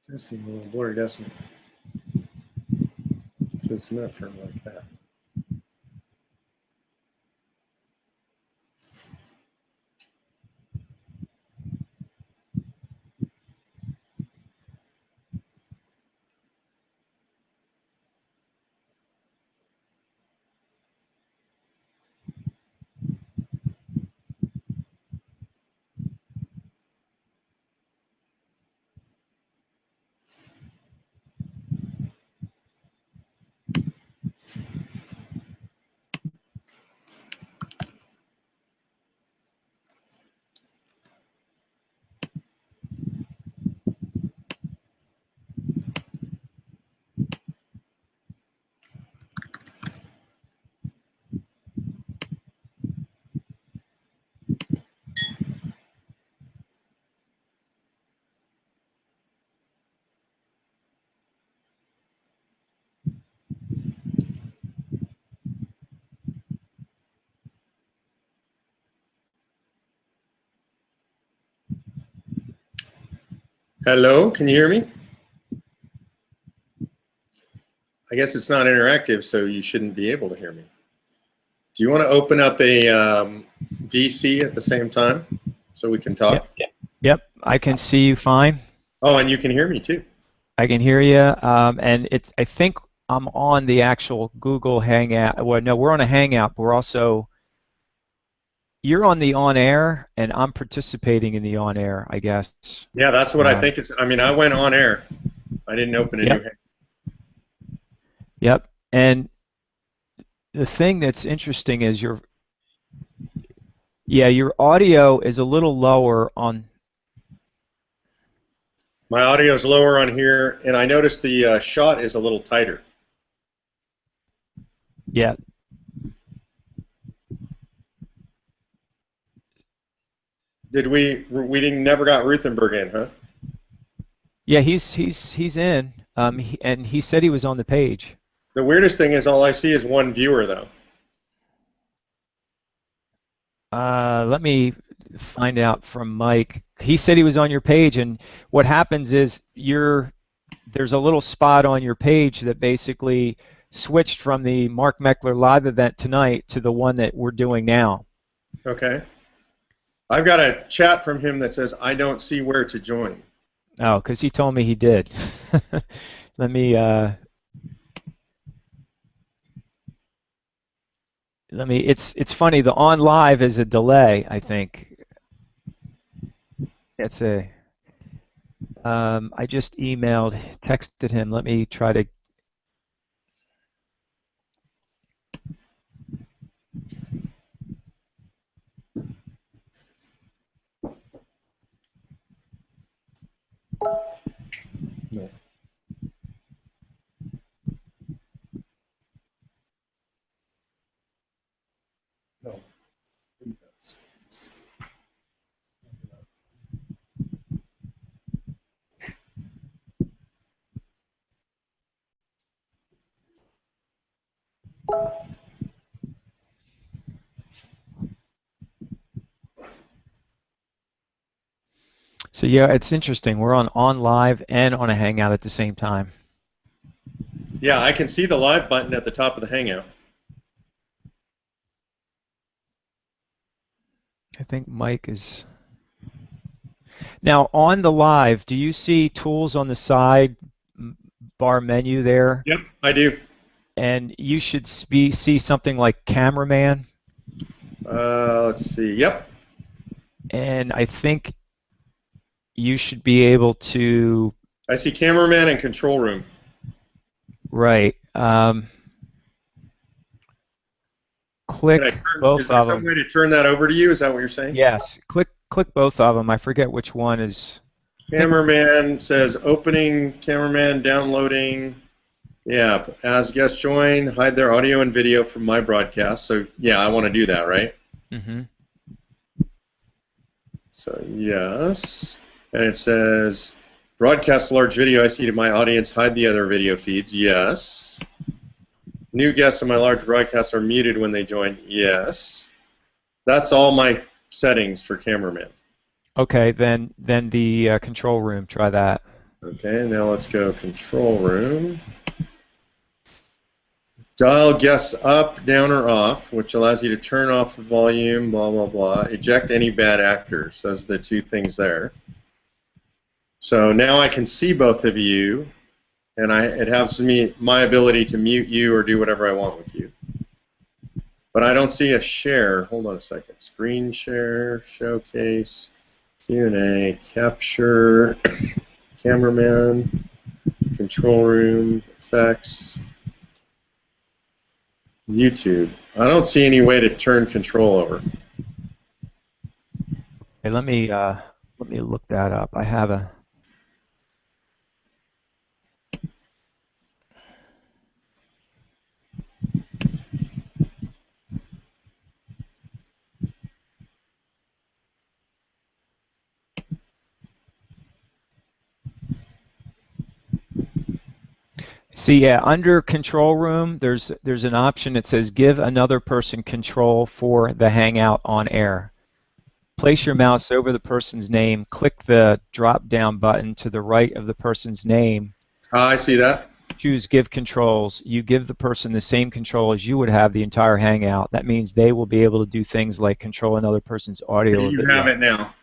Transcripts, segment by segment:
Does seem a little blurry, doesn't it? It's not for like that. Hello, can you hear me? I guess it's not interactive, so you shouldn't be able to hear me. Do you want to open up a VC at the same time so we can talk? Yep, I can see you fine. Oh, and you can hear me too. I can hear you, and I think I'm on the actual Google Hangout. Well, no, we're on a Hangout, but we're also, you're on the on-air, and I'm participating in the on-air, I guess. Yeah, that's what I think. I mean, I went on air. I didn't open a new Hangout. Yep, and the thing that's interesting is your audio is a little lower on. My audio is lower on here, and I noticed the shot is a little tighter. Yeah. Did we didn't never got Ruthenberg in, huh? Yeah, he's in, and he said he was on the page. The weirdest thing is all I see is one viewer, though. Let me find out from Mike. He said he was on your page, and what happens is there's a little spot on your page that basically switched from the Mark Meckler live event tonight to the one that we're doing now. Okay. I've got a chat from him that says, I don't see where to join. Oh, because he told me he did. Let me, it's funny, the on live is a delay, I think. It's I just texted him. Let me try to. No. No. So yeah, it's interesting. We're on live and on a Hangout at the same time. Yeah, I can see the live button at the top of the Hangout. I think Mike is. Now on the live, do you see tools on the side bar menu there? Yep, I do. And you should see something like cameraman. Let's see. Yep. And I think you should be able to. I see cameraman and control room. Right. Click both is there of some them. way to turn that over to you? Is that what you're saying? Yes. Click both of them. I forget which one is. Cameraman says opening, cameraman downloading. Yeah, as guests join, hide their audio and video from my broadcast. So yeah, I want to do that, right? Mm-hmm. So yes, and it says broadcast large video I see to my audience, hide the other video feeds. Yes. New guests in my large broadcast are muted when they join. Yes. That's all my settings for cameraman. Okay, then the control room. Try that. Okay, now let's go control room. Dial guests up, down, or off, which allows you to turn off the volume, blah, blah, blah. Eject any bad actors. Those are the two things there. So now I can see both of you, and it has my ability to mute you or do whatever I want with you. But I don't see a share. Hold on a second. Screen share, showcase, Q&A, capture, cameraman, control room, effects, YouTube. I don't see any way to turn control over. Hey, let me look that up. I have a. See, yeah, under control room, there's an option that says give another person control for the Hangout on air. Place your mouse over the person's name, click the drop-down button to the right of the person's name. I see that. Choose give controls. You give the person the same control as you would have the entire Hangout. That means they will be able to do things like control another person's audio or You video. have it now.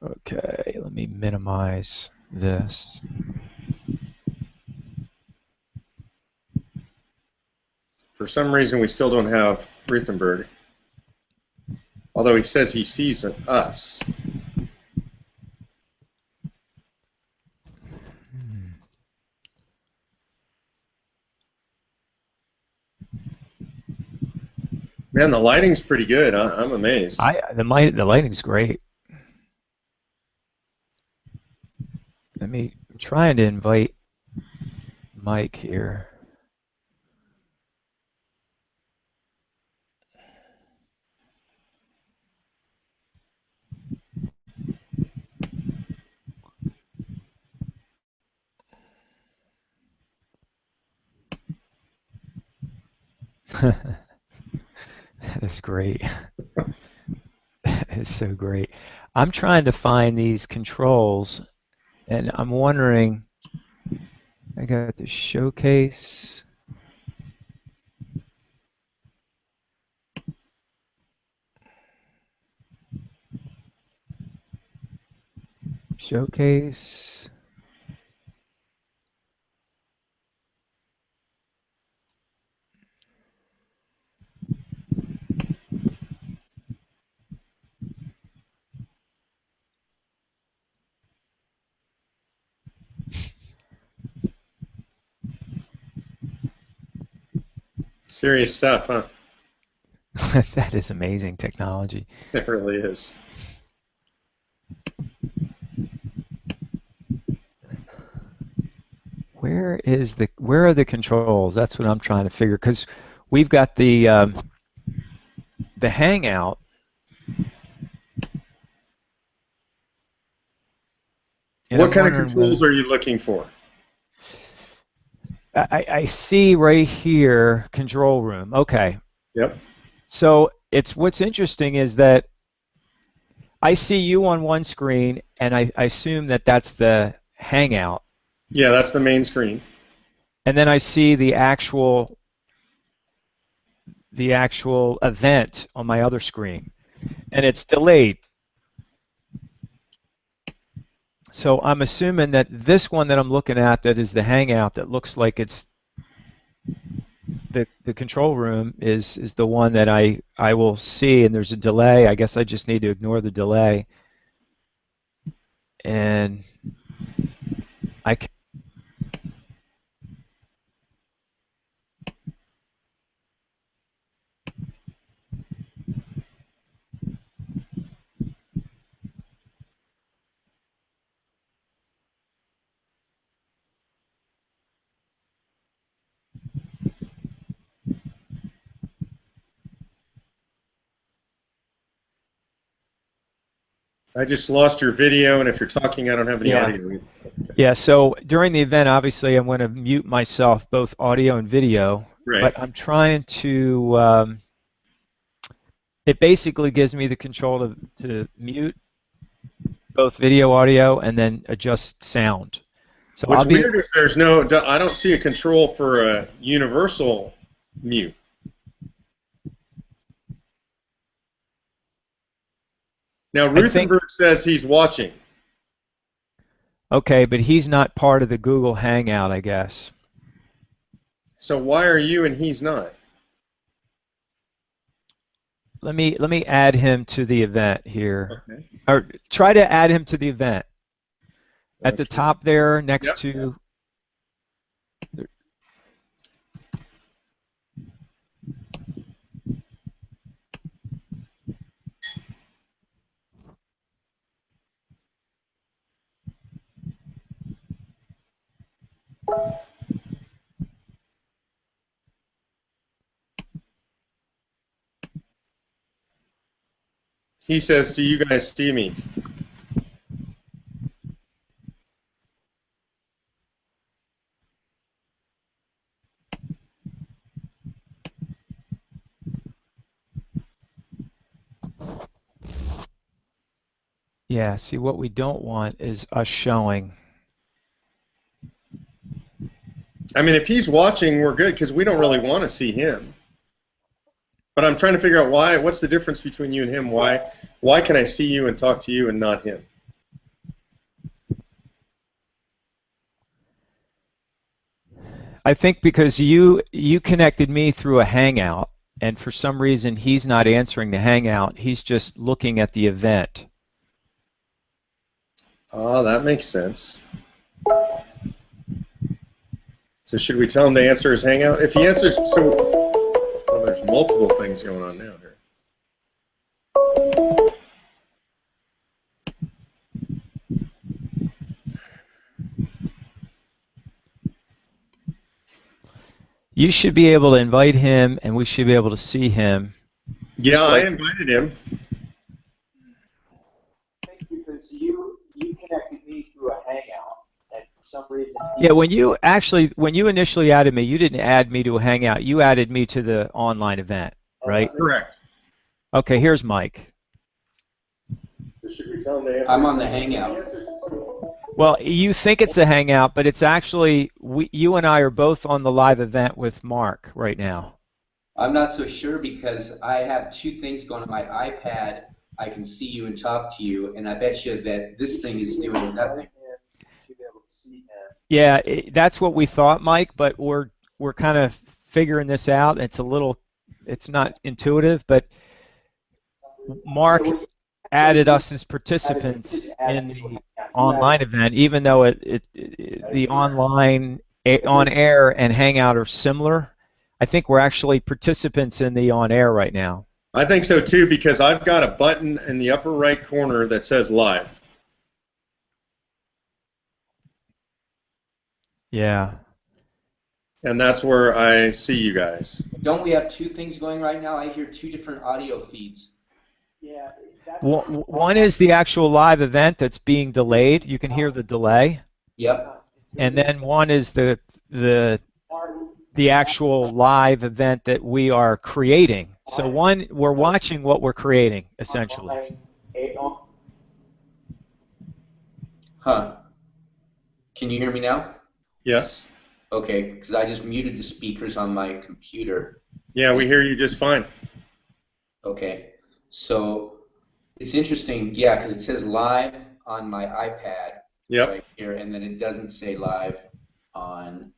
Okay, let me minimize this. For some reason, we still don't have Ruthenberg. Although he says he sees us. Man, the lighting's pretty good. I'm amazed. The lighting's great. I'm trying to invite Mike here. That is great. It's so great. I'm trying to find these controls, and I'm wondering, I got the showcase. Showcase. Serious stuff, huh? That is amazing technology. It really is. Where are the controls? That's what I'm trying to figure, because we've got the Hangout. What kind of controls are you looking for? I see right here, control room. Okay. Yep. So what's interesting is that I see you on one screen, and I assume that that's the Hangout. Yeah, that's the main screen. And then I see the actual event on my other screen, and it's delayed. So I'm assuming that this one that I'm looking at, that is the Hangout, that looks like it's the control room, is the one that I will see, and there's a delay. I guess I just need to ignore the delay, and I can. I just lost your video, and if you're talking, I don't have any audio. Okay. Yeah, so during the event, obviously, I'm going to mute myself, both audio and video. Right. But I'm trying to. It basically gives me the control to mute, both video, audio, and then adjust sound. So What's I'll be. weird is there's no, I don't see a control for a universal mute. Now, I think. Ruthenberg says he's watching. Okay, but he's not part of the Google Hangout, I guess. So why are you and he's not? Let me add him to the event here, Okay. or try to add him to the event at the Okay. top there next Yep. to. He says, do you guys see me? Yeah, see, what we don't want is us showing. I mean, if he's watching, we're good because we don't really want to see him. But I'm trying to figure out why. What's the difference between you and him? Why can I see you and talk to you and not him? I think because you connected me through a Hangout, and for some reason he's not answering the Hangout. He's just looking at the event. Oh, that makes sense. So should we tell him to answer his Hangout? If he answers, well, there's multiple things going on now here. You should be able to invite him, and we should be able to see him. Yeah, I invited him. Because you connected me through a Hangout, and for some reason. Yeah, when you initially added me, you didn't add me to a Hangout. You added me to the online event, right? Correct. Okay, here's Mike. So should we tell him to answer? I'm on the Hangout. Well, you think it's a Hangout, but it's actually you and I are both on the live event with Mark right now. I'm not so sure because I have two things going on my iPad. I can see you and talk to you, and I bet you that this thing is doing nothing. Yeah, that's what we thought, Mike, but we're kind of figuring this out. It's not intuitive, but Mark added us as participants in the online event, even though the online on air and Hangout are similar. I think we're actually participants in the on air right now. I think so too because I've got a button in the upper right corner that says live. Yeah. And that's where I see you guys. Don't we have two things going right now? I hear two different audio feeds. Yeah. One is the actual live event that's being delayed. You can hear the delay. Yep. And then one is the actual live event that we are creating. So one, we're watching what we're creating, essentially. Huh. Can you hear me now? Yes. Okay, because I just muted the speakers on my computer. Yeah, we hear you just fine. Okay. So it's interesting, yeah, because it says live on my iPad right here, and then it doesn't say live on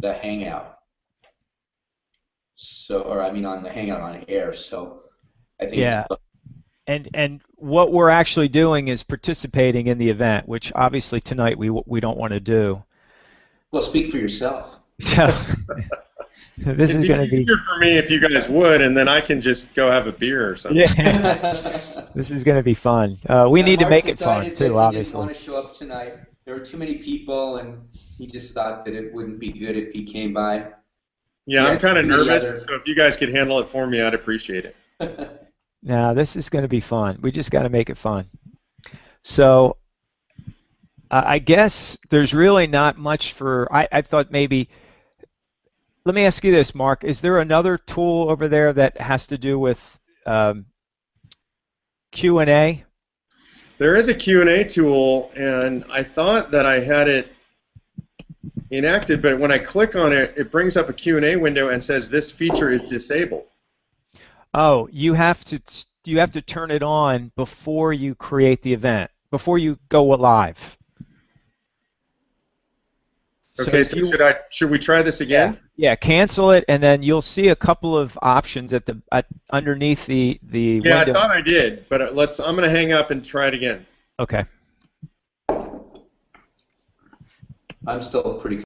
the Hangout. So, or I mean on the Hangout on air. So I think yeah. And what we're actually doing is participating in the event, which obviously tonight we don't want to do. Well, speak for yourself. This is going to be easier for me if you guys would, and then I can just go have a beer or something. Yeah. This is going to be fun. We need to make it fun too, obviously. He didn't want to show up tonight. There were too many people, and he just thought that it wouldn't be good if he came by. Yeah, I'm kind of nervous, so if you guys could handle it for me, I'd appreciate it. Now, this is going to be fun. We just got to make it fun. So I guess there's really not much for, I thought maybe, let me ask you this, Mark. Is there another tool over there that has to do with Q&A? There is a Q&A tool, and I thought that I had it enacted, but when I click on it, it brings up a Q&A window and says this feature is disabled. Oh, you have to turn it on before you create the event, before you go live. Okay, so should we try this again? Yeah, cancel it, and then you'll see a couple of options underneath the window. Yeah, I thought I did, but I'm going to hang up and try it again. Okay. I'm still pretty